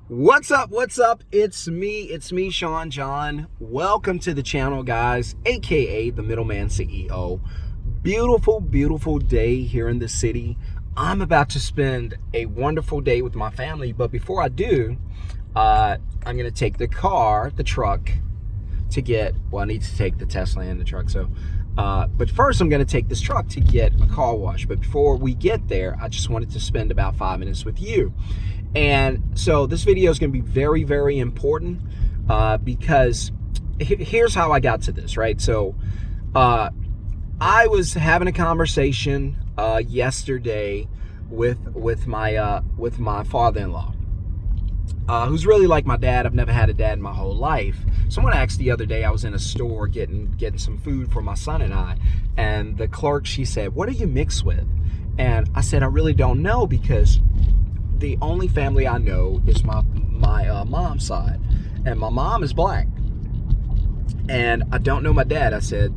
What's up? What's up? It's me, Shon-Jhon. Welcome to the channel, guys, aka the Middleman CEO. Beautiful, beautiful day here in the city. I'm about to spend a wonderful day with my family, but before I do, I'm gonna take the truck to get, well, I need to take the Tesla and the truck, but first I'm gonna take this truck to get a car wash. But before we get there, I just wanted to spend about 5 minutes with you. And so this video is going to be very, very important because here's how I got to this, right? So I was having a conversation yesterday with my father-in-law, who's really like my dad. I've never had a dad in my whole life. Someone asked the other day, I was in a store getting some food for my son and I, and the clerk, she said, "What are you mixed with?" And I said, "I really don't know, because the only family I know is my mom's side, and my mom is black, and I don't know my dad." I said,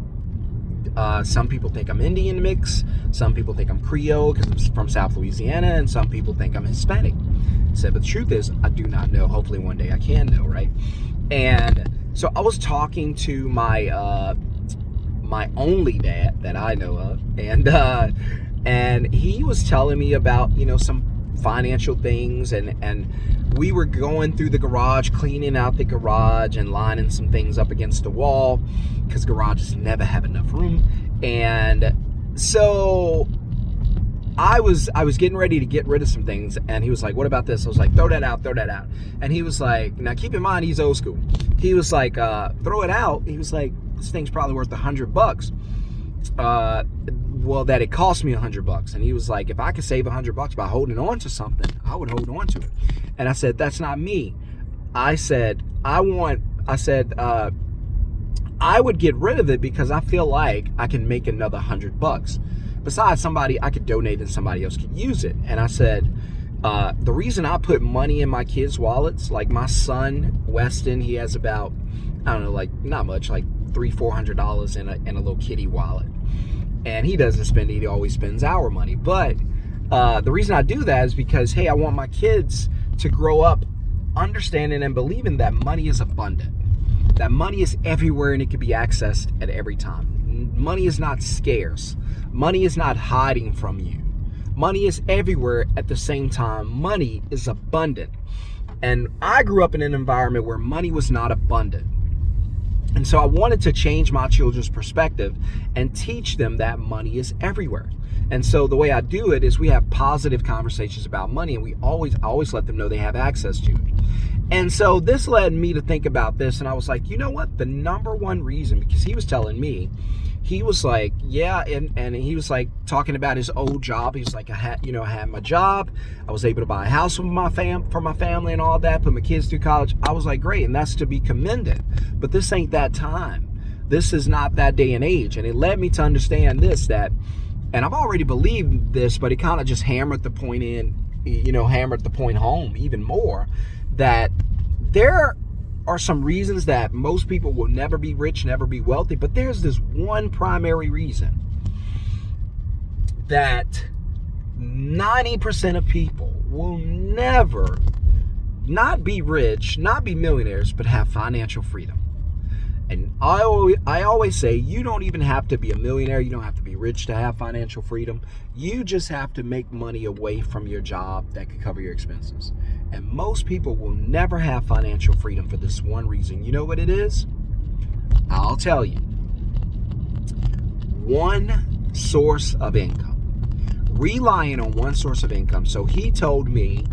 some people think I'm Indian mix, some people think I'm Creole because I'm from South Louisiana, and some people think I'm Hispanic. I said, but the truth is, I do not know. Hopefully one day I can know, right? And so I was talking to my only dad that I know of, and he was telling me about, some financial things, and we were going through the garage, cleaning out the garage and lining some things up against the wall, because garages never have enough room. And so I was getting ready to get rid of some things, and he was like, "What about this?" I was like, throw that out. And he was like, now keep in mind, he's old school. He was like, throw it out. He was like, this thing's probably worth $100. Well, that it cost me $100. And he was like, if I could save $100 by holding on to something, I would hold on to it. And I said, that's not me. I said, I would get rid of it because I feel like I can make another $100. Besides, I could donate and somebody else could use it. And I said, the reason I put money in my kids' wallets, like my son, Weston, he has about, I don't know, like not much, like $300-400 in a little kitty wallet. And he doesn't spend it, he always spends our money. But the reason I do that is because, hey, I want my kids to grow up understanding and believing that money is abundant, that money is everywhere and it can be accessed at every time. Money is not scarce. Money is not hiding from you. Money is everywhere at the same time. Money is abundant. And I grew up in an environment where money was not abundant. And so I wanted to change my children's perspective and teach them that money is everywhere. And so the way I do it is we have positive conversations about money, and I always let them know they have access to it. And so this led me to think about this, and I was like, you know what? The number one reason, because he was telling me, he was like, yeah, and he was like talking about his old job. He was like, I had my job. I was able to buy a house for my family and all that, put my kids through college. I was like, great, and that's to be commended. But this ain't that time. This is not that day and age. And it led me to understand this, that, and I've already believed this, but it kind of just hammered the point home even more, that there are some reasons that most people will never be rich, never be wealthy, but there's this one primary reason that 90% of people will never not be rich, not be millionaires, but have financial freedom. And I always say, you don't even have to be a millionaire, you don't have to be rich to have financial freedom. You just have to make money away from your job that could cover your expenses. And most people will never have financial freedom for this one reason. You know what it is? I'll tell you. One source of income. Relying on one source of income. So he told me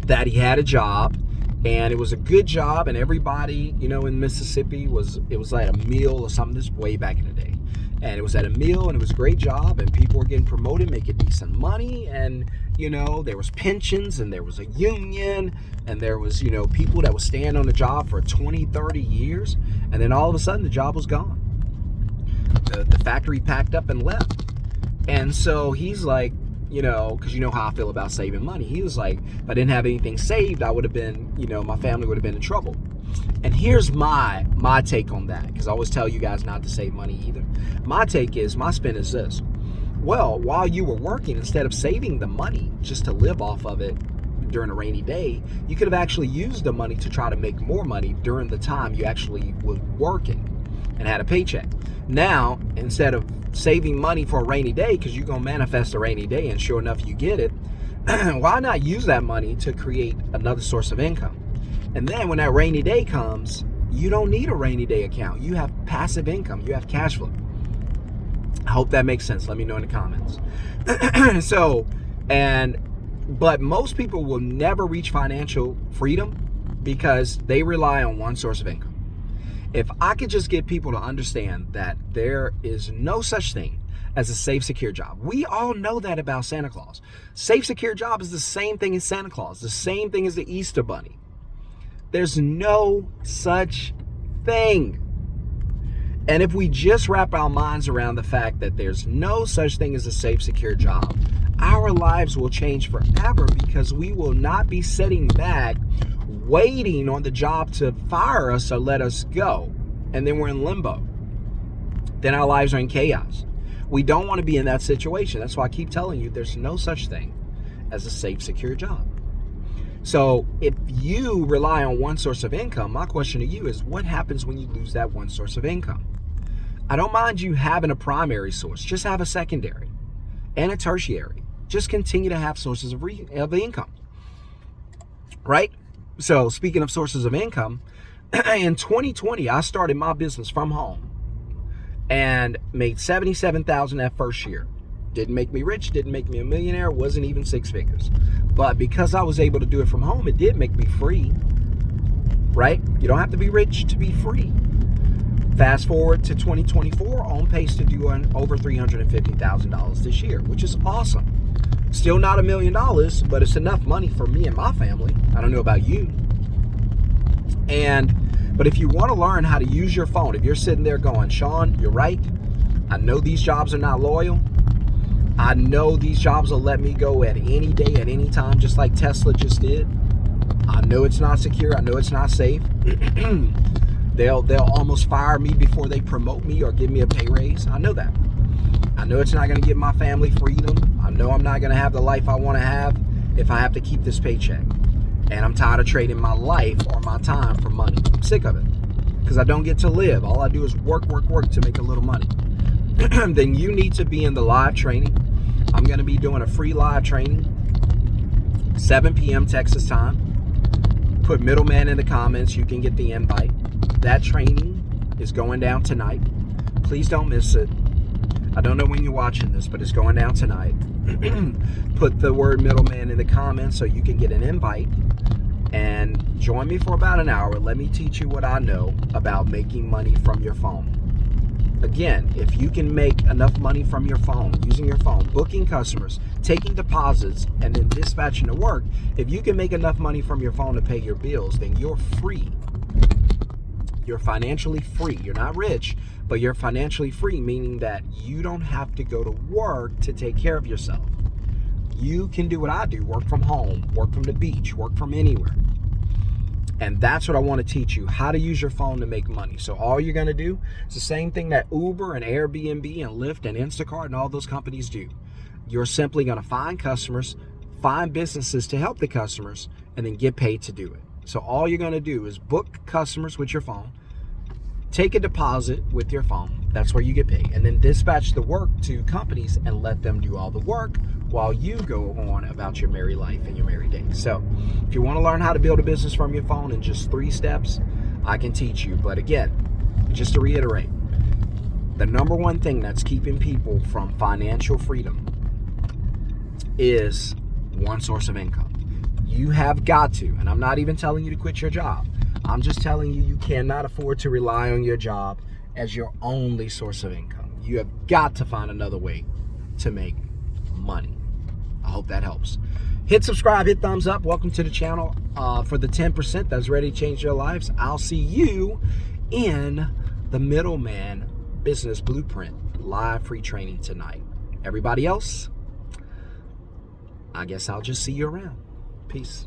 that he had a job, and it was a good job, and everybody, in Mississippi it was like a meal or something. This way back in the day. And it was at a meal, and it was a great job, and people were getting promoted, making decent money, and there was pensions, and there was a union, and there was people that would stand on the job for 20-30 years, and then all of a sudden the job was gone. The factory packed up and left. And so he's like, because you know how I feel about saving money. He was like, if I didn't have anything saved, I would have been, my family would have been in trouble. And here's my take on that, because I always tell you guys not to save money either. My spin is this. Well, while you were working, instead of saving the money just to live off of it, during a rainy day, you could have actually used the money to try to make more money during the time you actually was working and had a paycheck. Now, instead of saving money for a rainy day, because you're going to manifest a rainy day and sure enough you get it, why not use that money to create another source of income? And then when that rainy day comes, you don't need a rainy day account. You have passive income. You have cash flow. I hope that makes sense. Let me know in the comments. But most people will never reach financial freedom because they rely on one source of income. If I could just get people to understand that there is no such thing as a safe, secure job. We all know that about Santa Claus. Safe, secure job is the same thing as Santa Claus, the same thing as the Easter Bunny. There's no such thing. And if we just wrap our minds around the fact that there's no such thing as a safe, secure job, our lives will change forever because we will not be sitting back waiting on the job to fire us or let us go. And then we're in limbo. Then our lives are in chaos. We don't want to be in that situation. That's why I keep telling you there's no such thing as a safe, secure job. So if you rely on one source of income, my question to you is, what happens when you lose that one source of income? I don't mind you having a primary source. Just have a secondary and a tertiary. Just continue to have sources of income, right? So speaking of sources of income, in 2020, I started my business from home and made $77,000 that first year. Didn't make me rich, didn't make me a millionaire, wasn't even six figures. But because I was able to do it from home, it did make me free, right? You don't have to be rich to be free. Fast forward to 2024, on pace to do over $350,000 this year, which is awesome. Still not $1 million, but it's enough money for me and my family. I don't know about you. But if you want to learn how to use your phone, if you're sitting there going, Sean, you're right. I know these jobs are not loyal. I know these jobs will let me go at any day, at any time, just like Tesla just did. I know it's not secure. I know it's not safe. They'll almost fire me before they promote me or give me a pay raise. I know that. I know it's not going to give my family freedom. I know I'm not going to have the life I want to have if I have to keep this paycheck. And I'm tired of trading my life or my time for money. I'm sick of it because I don't get to live. All I do is work to make a little money. Then you need to be in the live training. I'm going to be doing a free live training, 7 p.m. Texas time. Put middleman in the comments. You can get the invite. That training is going down tonight. Please don't miss it. I don't know when you're watching this, but it's going down tonight. Put the word middleman in the comments so you can get an invite and join me for about an hour. Let me teach you what I know about making money from your phone. Again, if you can make enough money from your phone, using your phone, booking customers, taking deposits, and then dispatching to work, if you can make enough money from your phone to pay your bills, then you're free. You're financially free. You're not rich, but you're financially free, meaning that you don't have to go to work to take care of yourself. You can do what I do, work from home, work from the beach, work from anywhere. And that's what I want to teach you, how to use your phone to make money. So all you're going to do is the same thing that Uber and Airbnb and Lyft and Instacart and all those companies do. You're simply going to find customers, find businesses to help the customers, and then get paid to do it. So all you're going to do is book customers with your phone, take a deposit with your phone, that's where you get paid, and then dispatch the work to companies and let them do all the work while you go on about your merry life and your merry day. So if you want to learn how to build a business from your phone in just 3 steps, I can teach you. But again, just to reiterate, the number one thing that's keeping people from financial freedom is one source of income. You have got to, and I'm not even telling you to quit your job. I'm just telling you, you cannot afford to rely on your job as your only source of income. You have got to find another way to make money. I hope that helps. Hit subscribe, hit thumbs up. Welcome to the channel for the 10% that's ready to change your lives. I'll see you in the Middleman Business Blueprint live free training tonight. Everybody else, I guess I'll just see you around. Peace.